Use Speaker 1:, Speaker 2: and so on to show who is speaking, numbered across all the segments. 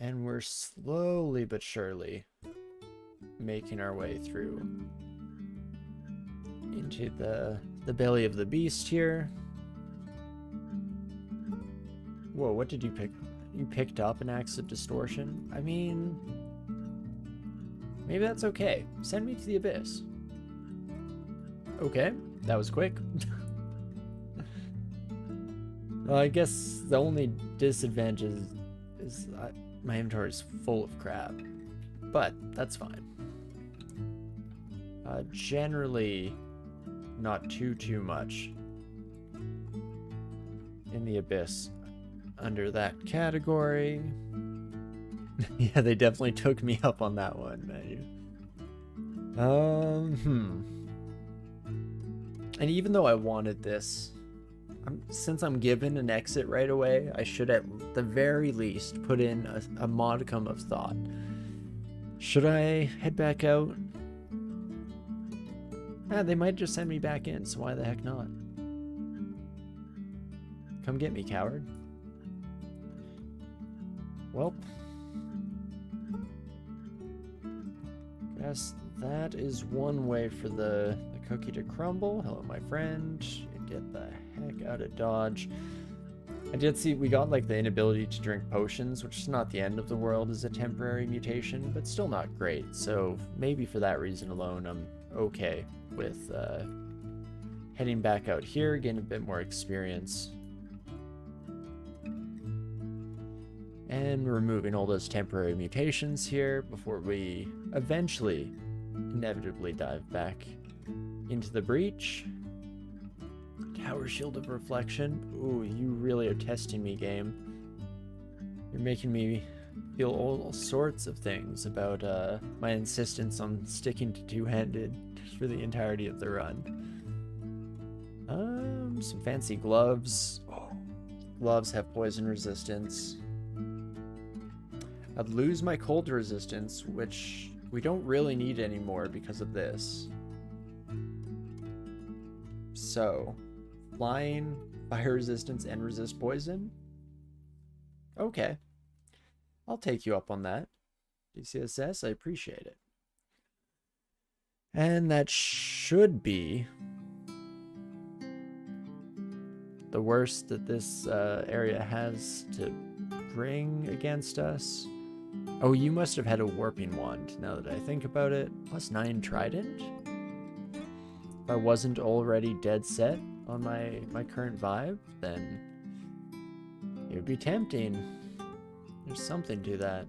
Speaker 1: And we're slowly but surely making our way through into the belly of the beast here. Whoa, what did you pick? You picked up an axe of distortion? I mean, maybe that's okay. Send me to the abyss. Okay, that was quick. Well, I guess the only disadvantage is my inventory is full of crap, but that's fine. Generally, not too much in the abyss under that category. Yeah, they definitely took me up on that one, man. And even though I wanted this, since I'm given an exit right away, I should at the very least put in a modicum of thought. Should I head back out? They might just send me back in, so why the heck not? Come get me, coward. Well, guess that is one way for the cookie to crumble. Hello, my friend. Get the heck out of Dodge. I did see we got like the inability to drink potions, which is not the end of the world as a temporary mutation, but still not great. So maybe for that reason alone, I'm okay with heading back out here, getting a bit more experience, and removing all those temporary mutations here before we eventually, inevitably dive back into the breach. Tower Shield of Reflection. Ooh, you really are testing me, game. You're making me feel all sorts of things about my insistence on sticking to two-handed for the entirety of the run. Some fancy gloves. Oh, gloves have poison resistance. I'd lose my cold resistance, which we don't really need anymore because of this. So, flying, fire resistance, and resist poison? Okay. I'll take you up on that. DCSS, I appreciate it. And that should be the worst that this area has to bring against us. Oh, you must have had a warping wand, now that I think about it. +9 trident? If I wasn't already dead set on my current vibe, then it would be tempting. There's something to that.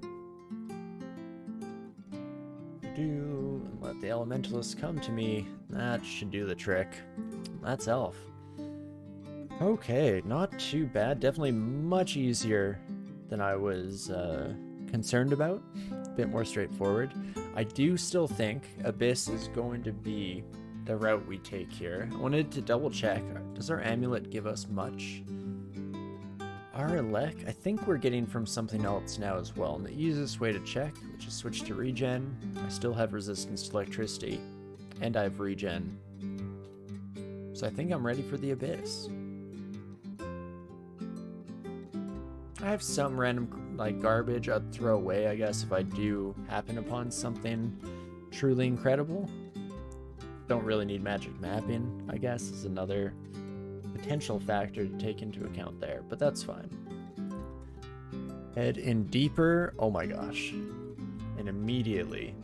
Speaker 1: And let the elementalists come to me. That should do the trick. That's elf. Okay, not too bad. Definitely much easier than I was concerned about. A bit more straightforward. I do still think Abyss is going to be the route we take here. I wanted to double check. Does our amulet give us much? Our elect, I think we're getting from something else now as well. And the easiest way to check, which is switch to regen. I still have resistance to electricity, and I have regen. So I think I'm ready for the Abyss. I have some random like garbage I'd throw away, I guess, if I do happen upon something truly incredible. Don't really need magic mapping, I guess, is another potential factor to take into account there, but that's fine. Head in deeper. Oh my gosh. And immediately,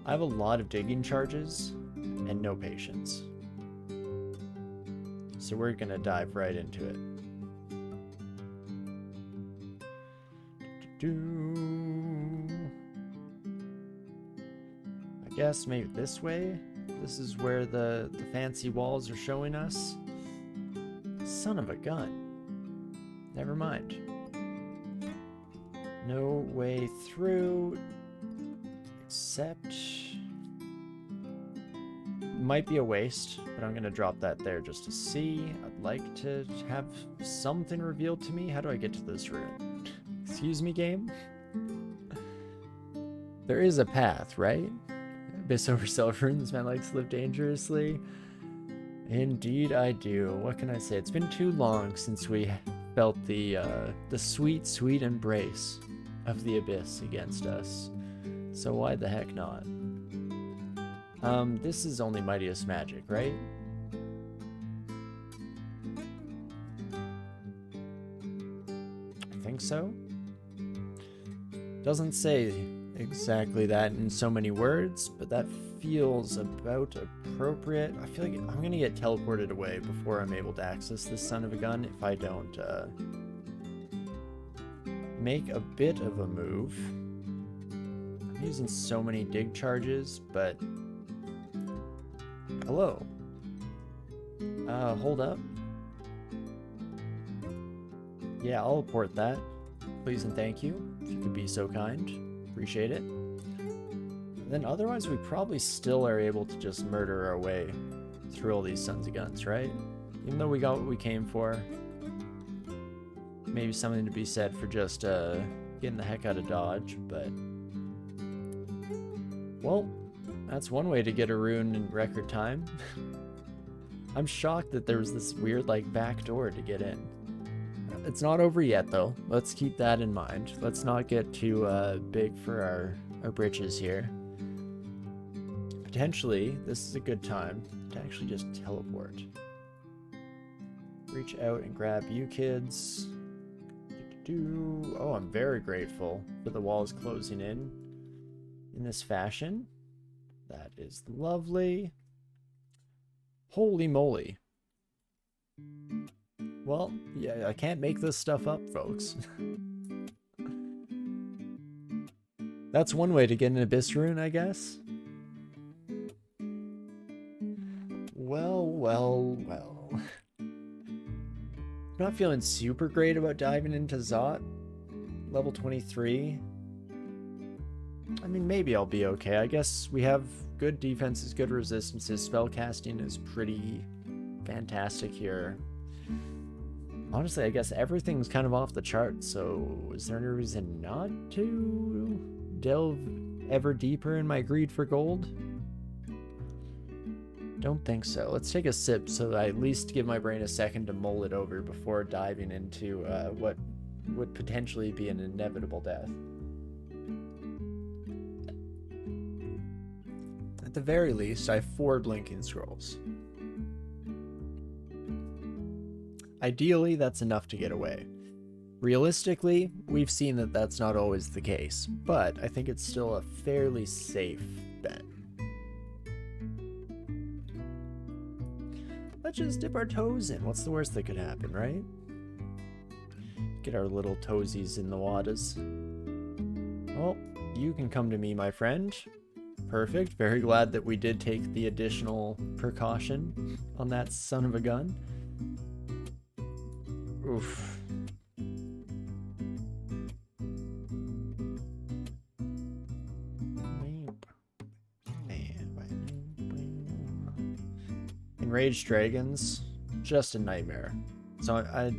Speaker 1: I have a lot of digging charges and no patience. So we're gonna dive right into it. I guess maybe this way. This is where the fancy walls are showing us. Son of a gun. Never mind. No way through. Except... might be a waste, but I'm going to drop that there just to see. I'd like to have something revealed to me. How do I get to this room? Excuse me, game? There is a path, right? Abyss over Self runes, man likes to live dangerously. Indeed I do. What can I say? It's been too long since we felt the sweet, sweet embrace of the abyss against us. So why the heck not? This is only mightiest magic, right? I think so. Doesn't say exactly that in so many words, but that feels about appropriate. I feel like I'm gonna get teleported away before I'm able to access this son of a gun if I don't make a bit of a move. I'm using so many dig charges, but hello. Hold up. Yeah, I'll report that. Please and thank you, if you could be so kind. Appreciate it. And then otherwise, we probably still are able to just murder our way through all these sons of guns, right? Even though we got what we came for. Maybe something to be said for just getting the heck out of Dodge, but... well, that's one way to get a rune in record time. I'm shocked that there was this weird, like, back door to get in. It's not over yet, though. Let's keep that in mind. Let's not get too big for our britches here. Potentially, this is a good time to actually just teleport. Reach out and grab you kids. Oh, I'm very grateful for the walls closing in this fashion. That is lovely. Holy moly. Well, yeah, I can't make this stuff up, folks. That's one way to get an Abyss rune, I guess. Well, well, well. Not feeling super great about diving into Zot. Level 23. I mean, maybe I'll be okay. I guess we have good defenses, good resistances. Spellcasting is pretty fantastic here. Honestly, I guess everything's kind of off the chart, so is there any reason not to delve ever deeper in my greed for gold? Don't think so. Let's take a sip so that I at least give my brain a second to mull it over before diving into what would potentially be an inevitable death. At the very least, I have 4 blinking scrolls. Ideally, that's enough to get away. Realistically, we've seen that that's not always the case, but I think it's still a fairly safe bet. Let's just dip our toes in. What's the worst that could happen, right? Get our little toesies in the waters. Well, you can come to me, my friend. Perfect. Very glad that we did take the additional precaution on that son of a gun. Oof. Enraged dragons, just a nightmare. So I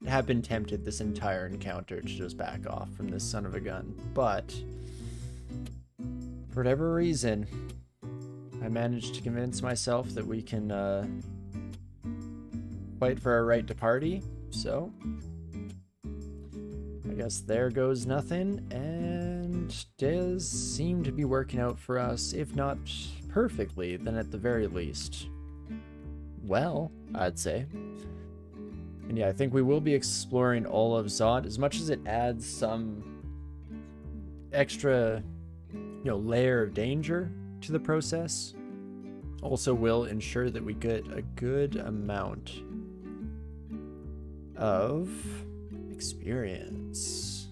Speaker 1: have been tempted this entire encounter to just back off from this son of a gun, but for whatever reason, I managed to convince myself that we can fight for our right to party. So, I guess there goes nothing, and does seem to be working out for us, if not perfectly, then at the very least, well, I'd say. And yeah, I think we will be exploring all of Zot, as much as it adds some extra, layer of danger to the process, also will ensure that we get a good amount of experience.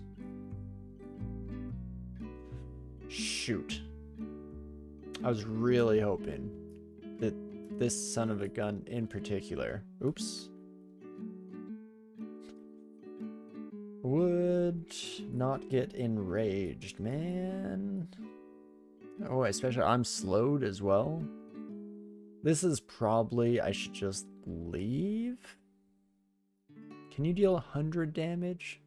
Speaker 1: Shoot. I was really hoping that this son of a gun in particular, oops, would not get enraged, man. Oh, especially I'm slowed as well. This is probably, I should just leave. Can you deal 100 damage?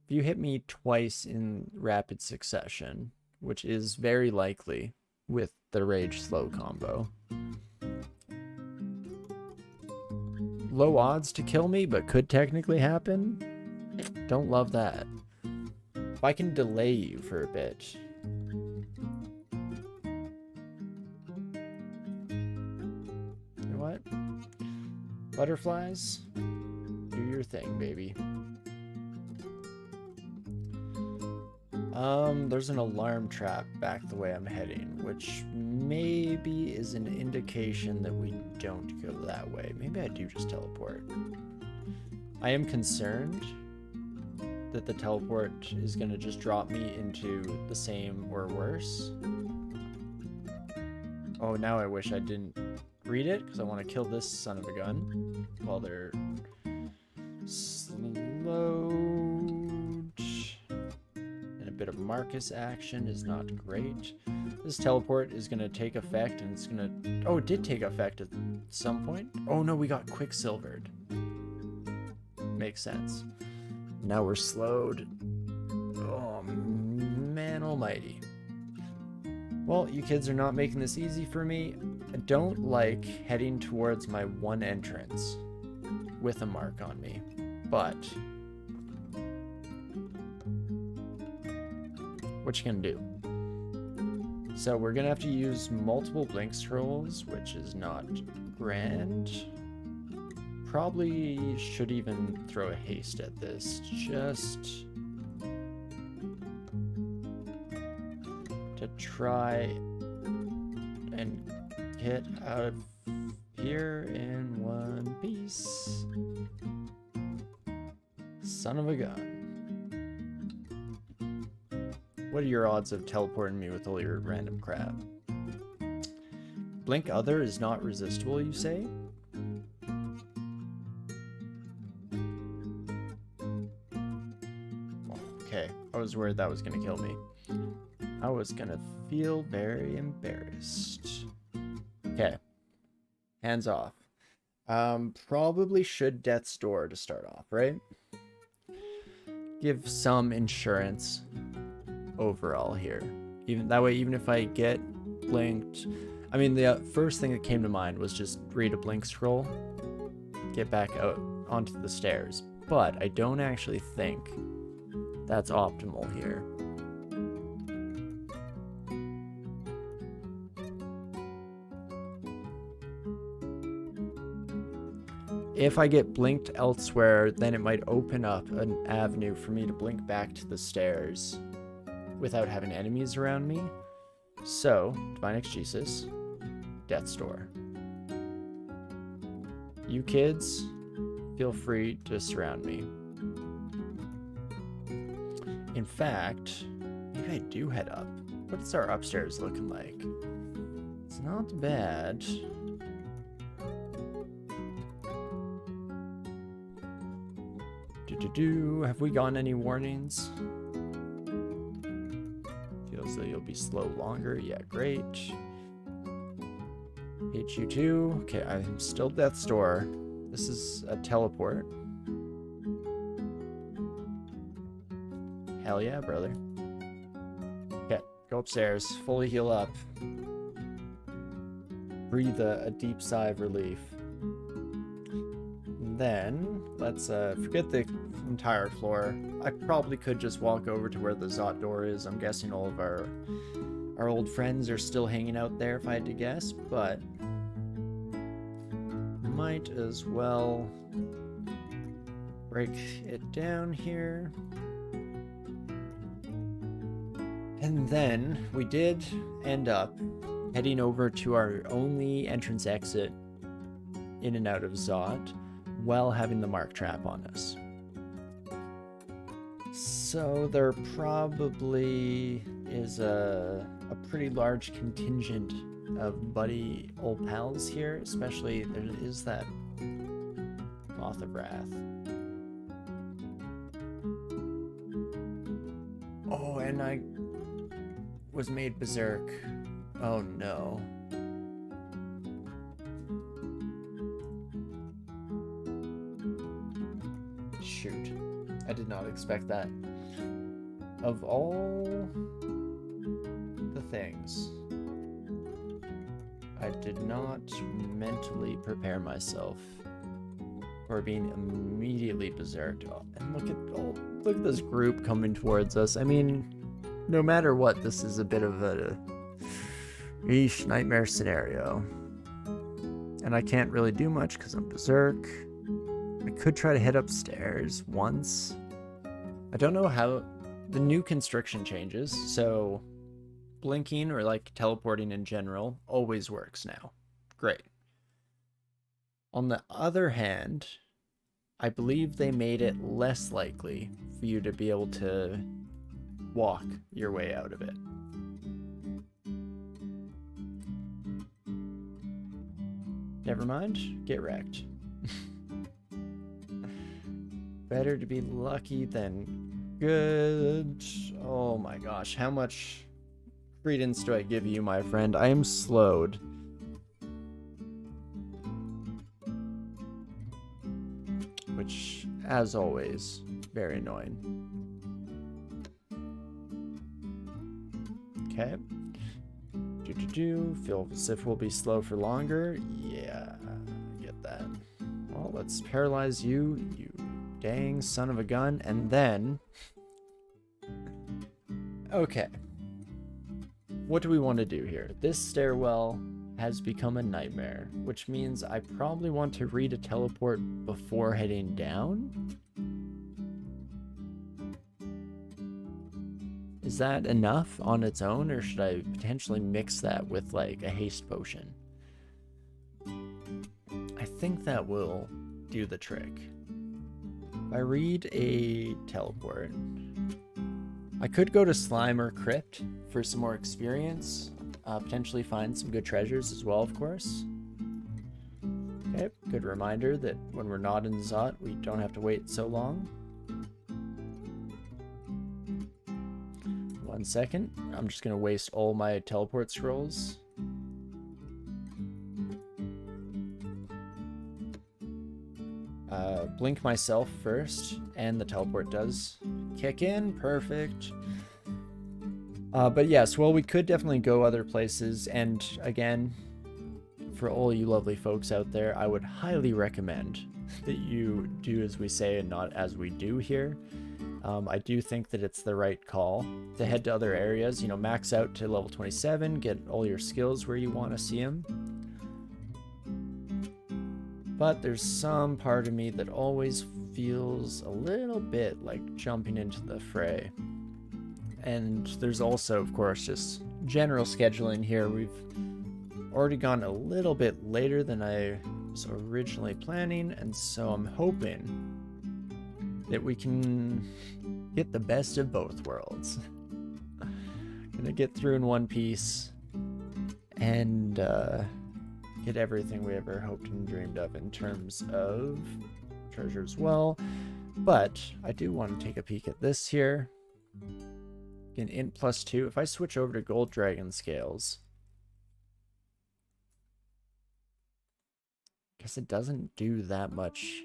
Speaker 1: If you hit me twice in rapid succession, which is very likely with the Rage Slow combo. low odds to kill me, but could technically happen. Don't love that. If I can delay you for a bit. You know what? Butterflies, do your thing, baby. There's an alarm trap back the way I'm heading, which maybe is an indication that we don't go that way. Maybe I do just teleport. I am concerned that the teleport is going to just drop me into the same or worse. Oh, now I wish I didn't read it, because I want to kill this son of a gun while they're slowed. And a bit of Marcus action is not great. This teleport is going to take effect, and it's going to... Oh, it did take effect at some point. Oh no, we got quicksilvered. Makes sense. Now we're slowed. Oh, man almighty. Well, you kids are not making this easy for me. I don't like heading towards my one entrance with a mark on me, but what you gonna do? So we're gonna have to use multiple blink scrolls, which is not grand. Probably should even throw a haste at this, just to try and get out of here in one piece. Son of a gun. What are your odds of teleporting me with all your random crap? Blink Other is not resistible, you say? Okay, I was worried that was gonna kill me. I was gonna feel very embarrassed. Okay, hands off. Probably should Death's Door to start off, right? Give some insurance overall here. Even that way, even if I get blinked, I mean, the first thing that came to mind was just read a blink scroll, get back out onto the stairs. But I don't actually think that's optimal here. If I get blinked elsewhere, then it might open up an avenue for me to blink back to the stairs without having enemies around me. So, Divine Exegesis, Death's Door. You kids, feel free to surround me. In fact, maybe I do head up. What's our upstairs looking like? It's not bad. Have we gotten any warnings? Feels that you'll be slow longer. Yeah, great. HU2. Okay, I'm still Death's Door. This is a teleport. Hell yeah, brother. Okay, go upstairs. Fully heal up. Breathe a deep sigh of relief. Then, let's forget the entire floor. I probably could just walk over to where the Zot door is. I'm guessing all of our old friends are still hanging out there if I had to guess, but might as well break it down here. And then we did end up heading over to our only entrance exit in and out of Zot while having the mark trap on us. So there probably is a pretty large contingent of buddy old pals here, especially there is that Moth of Wrath. Oh, and I was made berserk. Oh no. Shoot. I did not expect that. Of all the things, I did not mentally prepare myself or being immediately berserked. Oh, and look at this group coming towards us. I mean, no matter what, this is a bit of a nightmare scenario. And I can't really do much because I'm berserk. I could try to head upstairs once. I don't know how the new constriction changes, so blinking or like teleporting in general always works now. Great. On the other hand, I believe they made it less likely for you to be able to walk your way out of it. Never mind, get wrecked. Better to be lucky than good. Oh my gosh, how much credence do I give you, my friend? I am slowed. Which, as always, very annoying. Okay. Feel Sif will be slow for longer. Yeah, I get that. Well, let's paralyze you, you dang son of a gun, and then... Okay. What do we want to do here? This stairwell has become a nightmare, which means I probably want to read a teleport before heading down? Is that enough on its own, or should I potentially mix that with like a haste potion? I think that will do the trick. If I read a teleport, I could go to Slime or Crypt for some more experience. Potentially find some good treasures as well, of course. Okay, good reminder that when we're not in Zot, we don't have to wait so long. 1 second. I'm just going to waste all my teleport scrolls. Blink myself first, and the teleport does kick in. Perfect. But yes, well, we could definitely go other places, and again, for all you lovely folks out there, I would highly recommend that you do as we say and not as we do here. I do think that it's the right call to head to other areas, you know, max out to level 27, get all your skills where you want to see them. But there's some part of me that always feels a little bit like jumping into the fray. And there's also, of course, just general scheduling here. We've already gone a little bit later than I was originally planning, and so I'm hoping that we can get the best of both worlds. Gonna get through in one piece and get everything we ever hoped and dreamed of in terms of treasure as well. But I do want to take a peek at this here. An int +2. If I switch over to gold dragon scales, guess it doesn't do that much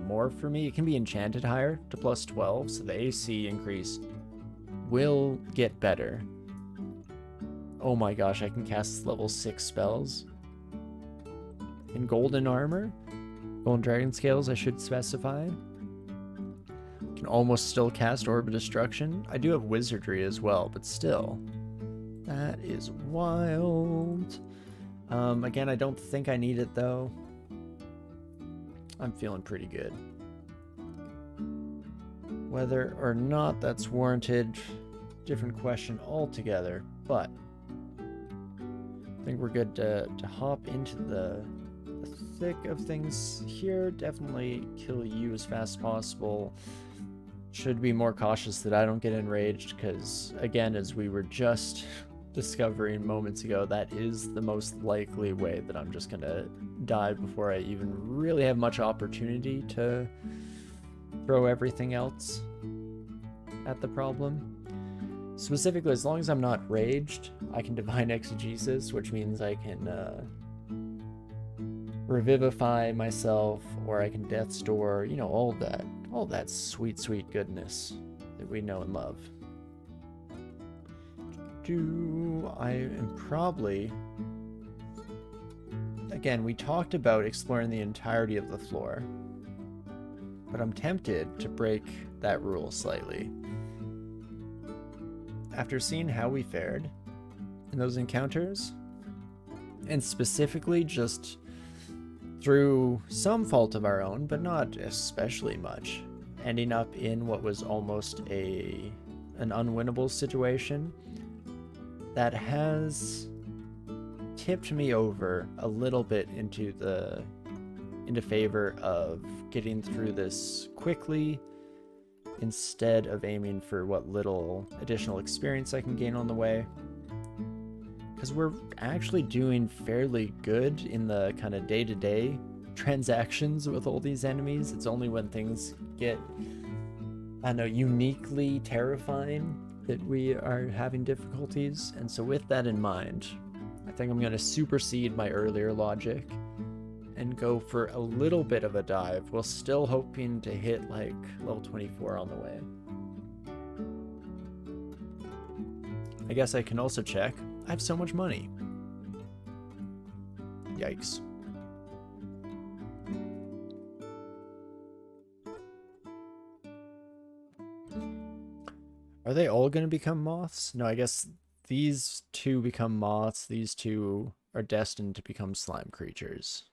Speaker 1: more for me. It can be enchanted higher to +12, so the AC increase will get better. Oh my gosh, I can cast level 6 spells. In golden armor, golden dragon scales, I should specify. Can almost still cast Orb of Destruction. I do have wizardry as well, but still, that is wild. Again, I don't think I need it though. I'm feeling pretty good. Whether or not that's warranted, different question altogether, but I think we're good to hop into the thick of things here. Definitely kill you as fast as possible. Should be more cautious that I don't get enraged, because again, as we were just discovering moments ago, that is the most likely way that I'm just gonna die before I even really have much opportunity to throw everything else at the problem. Specifically, as long as I'm not raged, I can Divine Exegesis, which means I can revivify myself, or I can Death Store, you know, all that sweet, sweet goodness that we know and love. I am probably... Again, we talked about exploring the entirety of the floor. but I'm tempted to break that rule slightly. After seeing how we fared in those encounters, and specifically just through some fault of our own, but not especially much, ending up in what was almost an unwinnable situation, that has tipped me over a little bit into favor of getting through this quickly instead of aiming for what little additional experience I can gain on the way. Because we're actually doing fairly good in the kind of day-to-day transactions with all these enemies. It's only when things get, I don't know, uniquely terrifying that we are having difficulties. And so with that in mind, I think I'm going to supersede my earlier logic and go for a little bit of a dive while still hoping to hit like level 24 on the way. I guess I can also check. I have so much money. Yikes. Are they all going to become moths? No, I guess these two become moths. These two are destined to become slime creatures.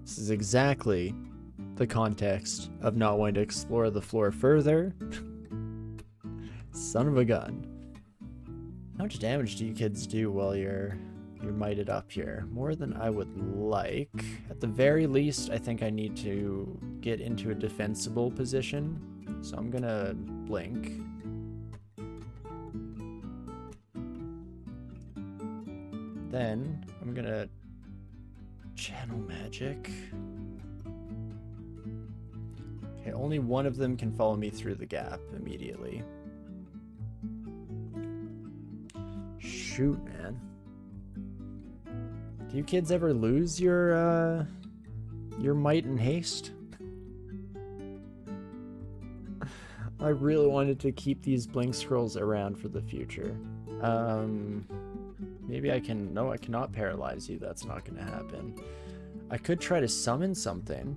Speaker 1: This is exactly the context of not wanting to explore the floor further. Son of a gun. How much damage do you kids do while you're mited up here? More than I would like. At the very least, I think I need to get into a defensible position. So I'm gonna blink. Then I'm gonna channel magic. Okay, only one of them can follow me through the gap immediately. Shoot, man. Do you kids ever lose your might and haste? I really wanted to keep these blink scrolls around for the future. Maybe I can... No, I cannot paralyze you. That's not going to happen. I could try to summon something.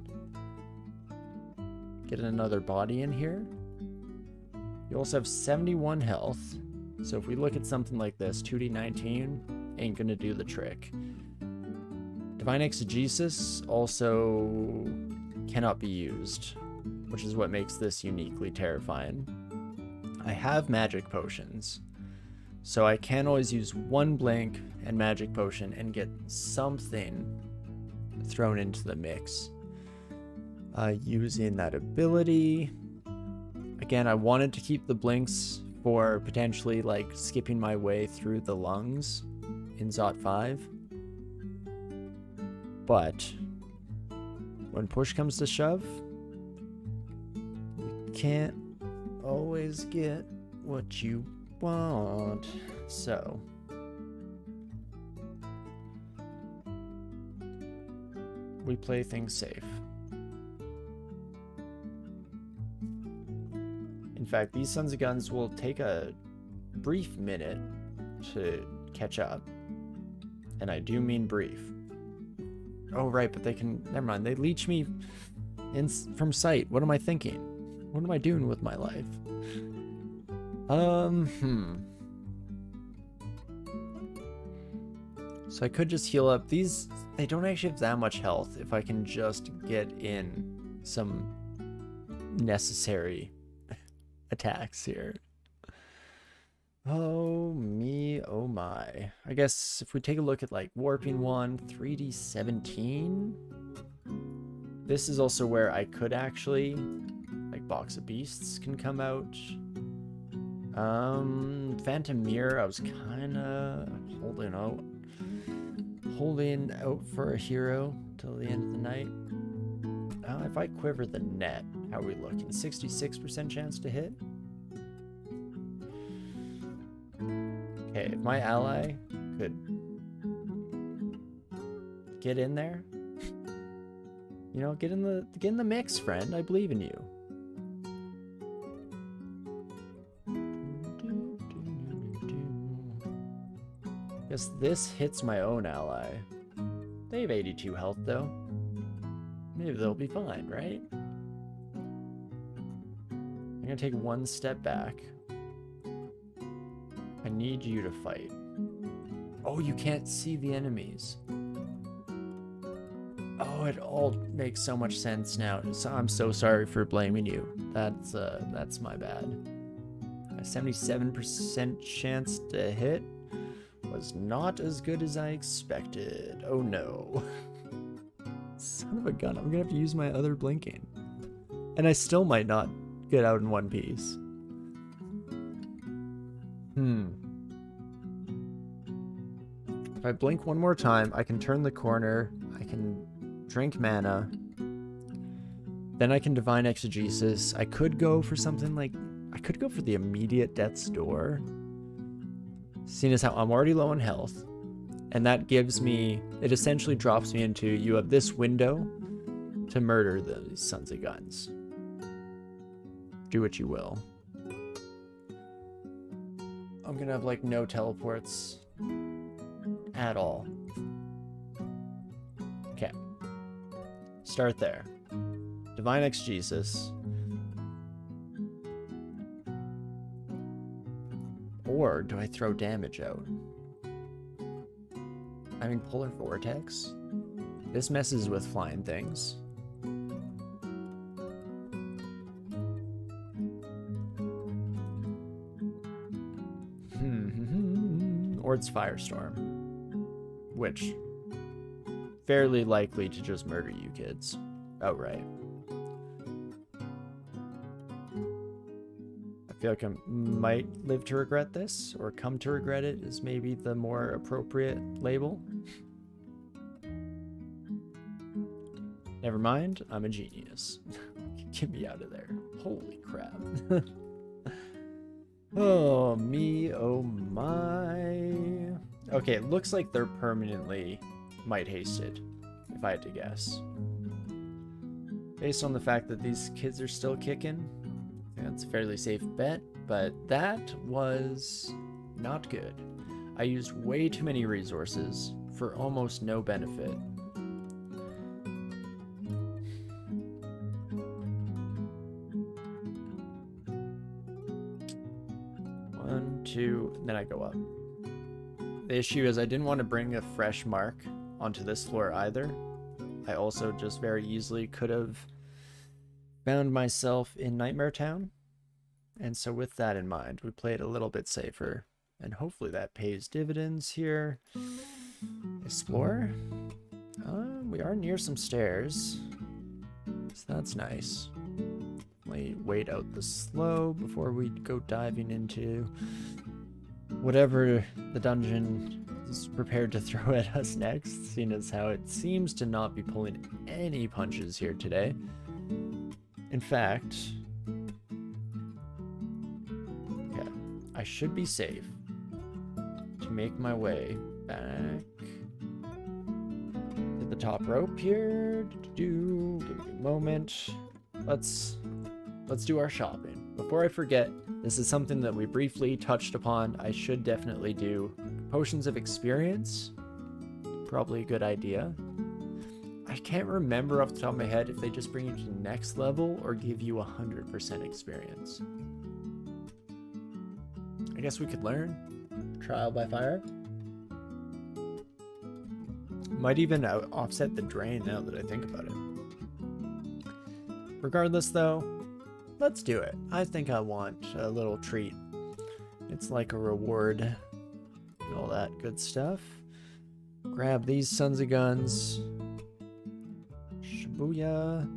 Speaker 1: Get another body in here. You also have 71 health. So if we look at something like this, 2d19 ain't going to do the trick. Divine Exegesis also cannot be used, which is what makes this uniquely terrifying. I have magic potions, so I can always use one blink and magic potion and get something thrown into the mix. Using that ability. Again, I wanted to keep the blinks for potentially like skipping my way through the lungs in Zot 5. But when push comes to shove, you can't always get what you want. So we play things safe. In fact, these Sons of Guns will take a brief minute to catch up. And I do mean brief. Oh, right, but they can... Never mind. They leech me from sight. What am I thinking? What am I doing with my life? So I could just heal up. These... They don't actually have that much health if I can just get in some necessary attacks here. Oh me, oh my. I guess if we take a look at like Warping 1, 3d17, this is also where I could actually, like Box of Beasts can come out. Phantom Mirror, I was kinda holding out for a hero till the end of the night. If I quiver the net, how are we looking? 66% chance to hit? Okay, if my ally could get in there, you know, get in the mix, friend. I believe in you. Guess this hits my own ally. They have 82 health, though. Maybe they'll be fine, right? I'm gonna take one step back. I need you to fight. Oh, you can't see the enemies. Oh, it all makes so much sense now. So I'm so sorry for blaming you. That's my bad. A 77% chance to hit was not as good as I expected. Oh no. Son of a gun, I'm gonna have to use my other blinking. And I still might not get out in one piece. If I blink one more time, I can turn the corner, I can drink mana, then I can Divine Exegesis. I could go for something like, I could go for the immediate Death's Door, seeing as how I'm already low on health, and that gives me, it essentially drops me into, you have this window to murder these sons of guns. Do what you will. I'm gonna have like no teleports at all. Okay. Start there. Divine Exegesis. Or do I throw damage out? I mean, Polar Vortex. This messes with flying things. Or it's Firestorm. Which, fairly likely to just murder you kids outright. I feel like I might live to regret this, or come to regret it is maybe the more appropriate label. Never mind, I'm a genius. Get me out of there. Holy crap. Oh me, oh my. Okay, it looks like they're permanently might hasted, if I had to guess. Based on the fact that these kids are still kicking, it's a fairly safe bet, but that was not good. I used way too many resources for almost no benefit. One, two, and then I go up. The issue is I didn't want to bring a fresh mark onto this floor either. I also just very easily could have found myself in Nightmare Town. And so with that in mind, we played a little bit safer. And hopefully that pays dividends here. Explore. We are near some stairs. So that's nice. Wait out the slow before we go diving into whatever the dungeon is prepared to throw at us next, seeing as how it seems to not be pulling any punches here today. In fact, yeah, I should be safe to make my way back to the top rope here. Give me a moment. Let's do our shopping. Before I forget, this is something that we briefly touched upon. I should definitely do potions of experience. Probably a good idea. I can't remember off the top of my head if they just bring you to the next level or give you 100% experience. I guess we could learn. Trial by fire. Might even offset the drain now that I think about it. Regardless though, let's do it. I think I want a little treat. It's like a reward and all that good stuff. Grab these sons of guns. Shibuya.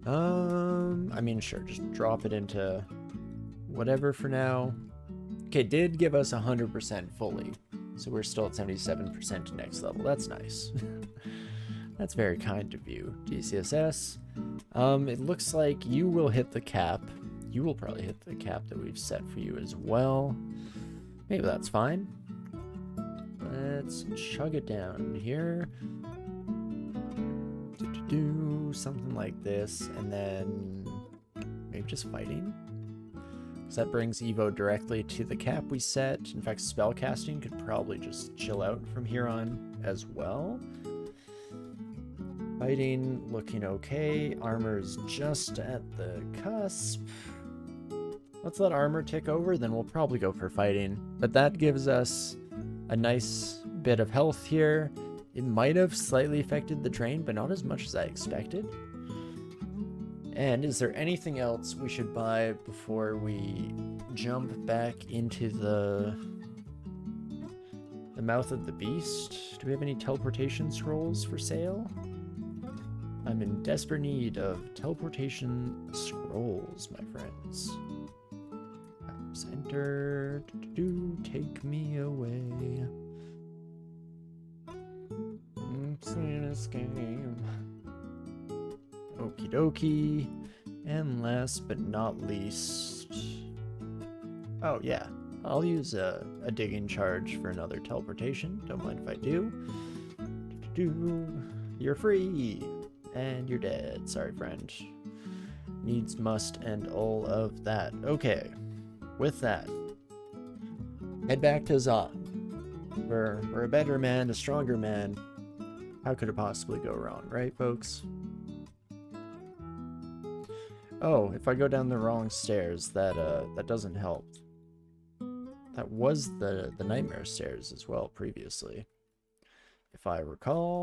Speaker 1: I mean, sure, just drop it into whatever for now. Okay, did give us 100% fully. So we're still at 77% next level. That's nice. That's very kind of you, DCSS. It looks like you will hit the cap. You will probably hit the cap that we've set for you as well. Maybe that's fine. Let's chug it down here. Do something like this, and then maybe just fighting. So that brings Evo directly to the cap we set. In fact, spellcasting could probably just chill out from here on as well. Fighting looking okay. Armor's just at the cusp. Let's let armor tick over, then we'll probably go for fighting. But that gives us a nice bit of health here. It might have slightly affected the drain, but not as much as I expected. And is there anything else we should buy before we jump back into the mouth of the beast? Do we have any teleportation scrolls for sale? I'm in desperate need of teleportation scrolls, my friends. Center, take me away. It's in this game. Okie dokie. And last but not least... Oh yeah, I'll use a digging charge for another teleportation. Don't mind if I do. You're free! And you're dead. Sorry, friend. Needs, must, and all of that. Okay. With that, head back to Zot. We're a better man, a stronger man. How could it possibly go wrong, right, folks? Oh, if I go down the wrong stairs, that doesn't help. That was the nightmare stairs as well previously, if I recall.